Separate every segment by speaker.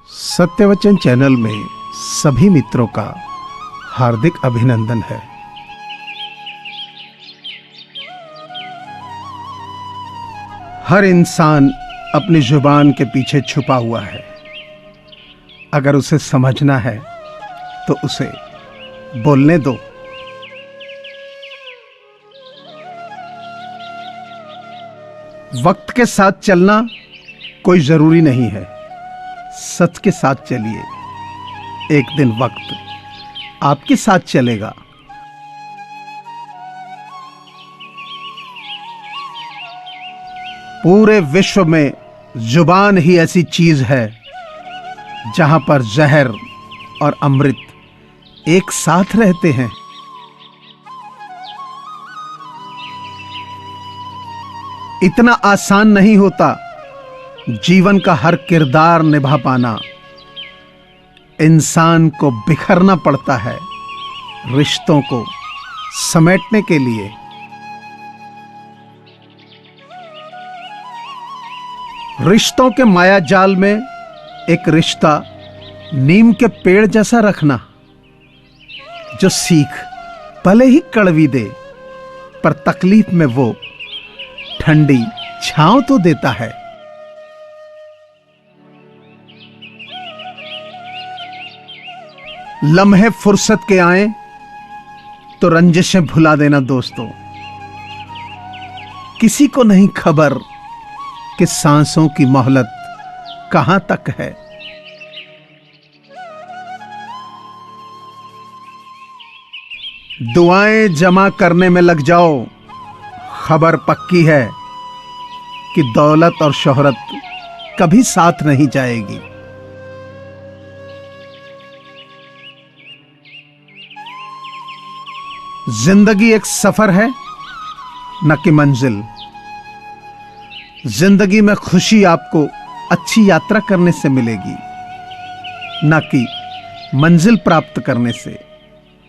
Speaker 1: सत्यवचन channel में सभी मित्रों का हार्दिक अभिनंदन है। हर इंसान अपनी जुबान के पीछे छुपा हुआ है। अगर उसे समझना है तो उसे बोलने दो। वक्त के साथ चलना कोई जरूरी नहीं है, सच के साथ चलिए। एक दिन वक्त आपके साथ चलेगा। पूरे विश्व में जुबान ही ऐसी चीज है जहां पर जहर और अमृत एक साथ रहते हैं। इतना आसान नहीं होता जीवन का हर किरदार निभा पाना। इंसान को बिखरना पड़ता है रिश्तों को समेटने के लिए। रिश्तों के माया जाल में एक रिश्ता नीम के पेड़ जैसा रखना, जो सीख भले ही कड़वी दे पर तकलीफ में वो ठंडी छांव तो देता है। लम्हे फुर्सत के आए तो रंजिशें भुला देना दोस्तों। किसी को नहीं खबर कि सांसों की मोहलत कहां तक है। दुआएं जमा करने में लग जाओ, खबर पक्की है कि दौलत और शोहरत कभी साथ नहीं जाएगी। जिंदगी एक सफर है न कि मंजिल। जिंदगी में खुशी आपको अच्छी यात्रा करने से मिलेगी, न कि मंजिल प्राप्त करने से।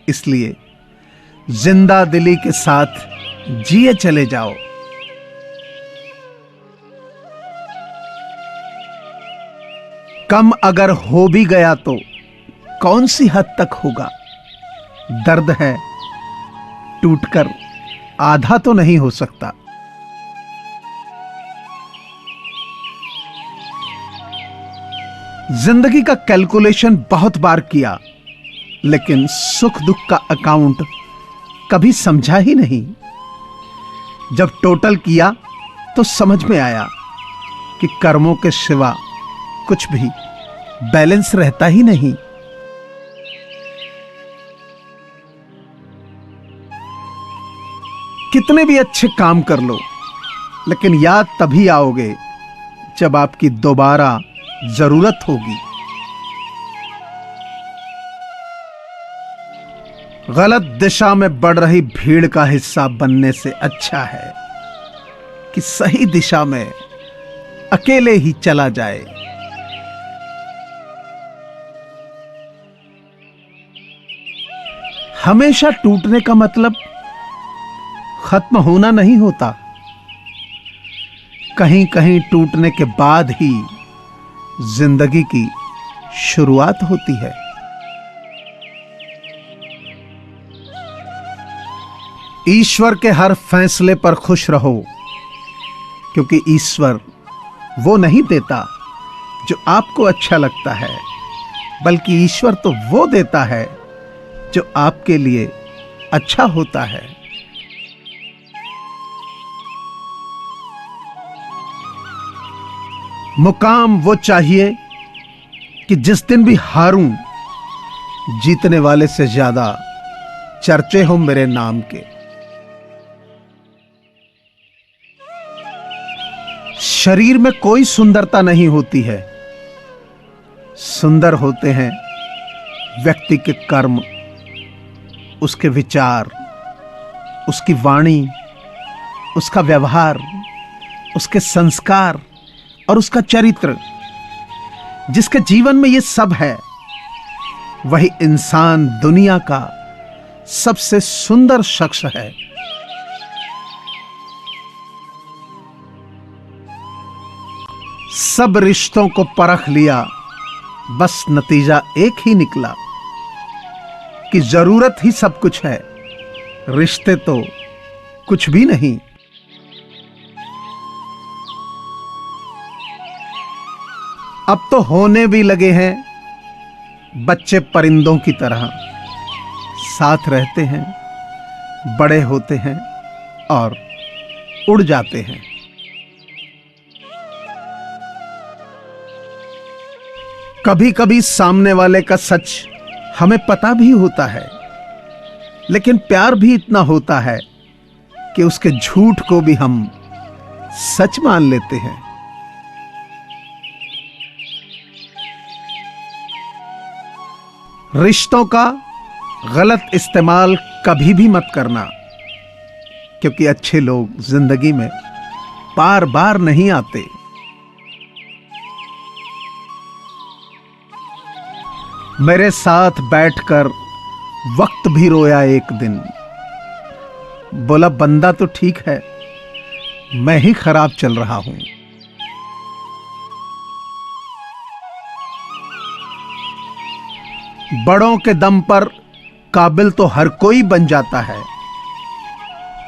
Speaker 1: इसलिए जिंदा दिली के साथ जिए चले जाओ। कम अगर हो भी गया तो कौन सी हद तक होगा। दर्द है टूटकर आधा तो नहीं हो सकता। जिंदगी का कैलकुलेशन बहुत बार किया, लेकिन सुख दुख का अकाउंट कभी समझा ही नहीं। जब टोटल किया तो समझ में आया कि कर्मों के सिवा कुछ भी बैलेंस रहता ही नहीं। कितने भी अच्छे काम कर लो, लेकिन याद तभी आओगे जब आपकी दोबारा जरूरत होगी। गलत दिशा में बढ़ रही भीड़ का हिस्सा बनने से अच्छा है कि सही दिशा में अकेले ही चला जाए। हमेशा टूटने का मतलब खत्म होना नहीं होता। कहीं कहीं टूटने के बाद ही जिंदगी की शुरुआत होती है। ईश्वर के हर फैसले पर खुश रहो, क्योंकि ईश्वर वो नहीं देता जो आपको अच्छा लगता है, बल्कि ईश्वर तो वो देता है जो आपके लिए अच्छा होता है। मुकाम वो चाहिए कि जिस दिन भी हारूं, जीतने वाले से ज्यादा चर्चे हो मेरे नाम के। शरीर में कोई सुंदरता नहीं होती है, सुंदर होते हैं व्यक्ति के कर्म, उसके विचार, उसकी वाणी, उसका व्यवहार, उसके संस्कार और उसका चरित्र। जिसके जीवन में ये सब है, वही इंसान दुनिया का सबसे सुंदर शख्स है। सब रिश्तों को परख लिया, बस नतीजा एक ही निकला कि जरूरत ही सब कुछ है, रिश्ते तो कुछ भी नहीं। अब तो होने भी लगे हैं बच्चे परिंदों की तरह, साथ रहते हैं, बड़े होते हैं और उड़ जाते हैं। कभी कभी सामने वाले का सच हमें पता भी होता है, लेकिन प्यार भी इतना होता है कि उसके झूठ को भी हम सच मान लेते हैं। रिश्तों का गलत इस्तेमाल कभी भी मत करना, क्योंकि अच्छे लोग जिंदगी में बार बार नहीं आते। मेरे साथ बैठकर वक्त भी रोया एक दिन, बोला बंदा तो ठीक है, मैं ही खराब चल रहा हूं। बड़ों के दम पर काबिल तो हर कोई बन जाता है,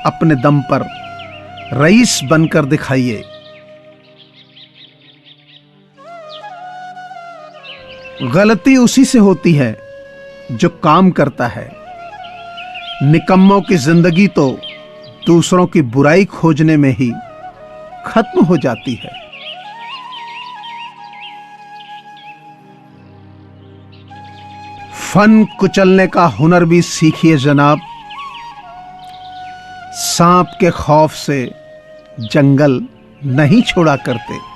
Speaker 1: अपने दम पर रईस बनकर दिखाइए। गलती उसी से होती है जो काम करता है। निकम्मों की जिंदगी तो दूसरों की बुराई खोजने में ही खत्म हो जाती है। फन कुचलने का हुनर भी सीखिए जनाब, सांप के खौफ से जंगल नहीं छोड़ा करते।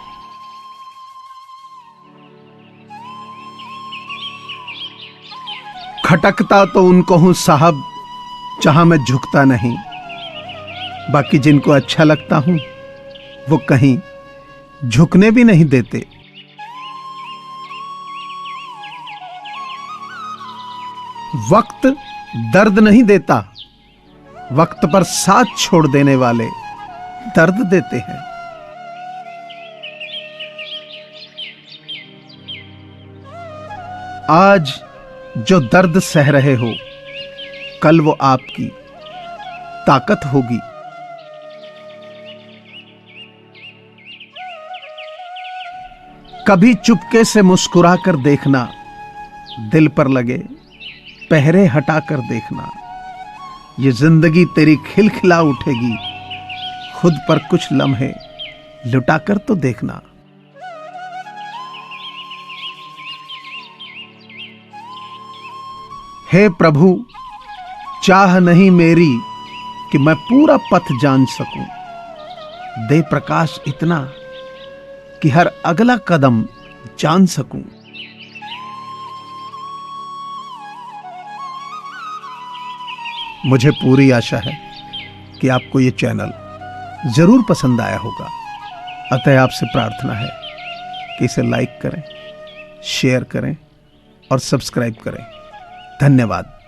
Speaker 1: खटकता तो उनको हूं साहब जहां मैं झुकता नहीं, बाकी जिनको अच्छा लगता हूं वो कहीं झुकने भी नहीं देते। वक्त दर्द नहीं देता, वक्त पर साथ छोड़ देने वाले दर्द देते हैं। आज जो दर्द सह रहे हो, कल वो आपकी ताकत होगी। कभी चुपके से मुस्कुरा कर देखना, दिल पर लगे पहरे हटा कर देखना, ये जिंदगी तेरी खिलखिला उठेगी। खुद पर कुछ लम्हे लुटाकर तो देखना। हे प्रभु, चाह नहीं मेरी कि मैं पूरा पथ जान सकूं, दे प्रकाश इतना कि हर अगला कदम जान सकूं। मुझे पूरी आशा है कि आपको ये चैनल जरूर पसंद आया होगा। अतः आपसे प्रार्थना है कि इसे लाइक करें, शेयर करें और सब्सक्राइब करें। धन्यवाद।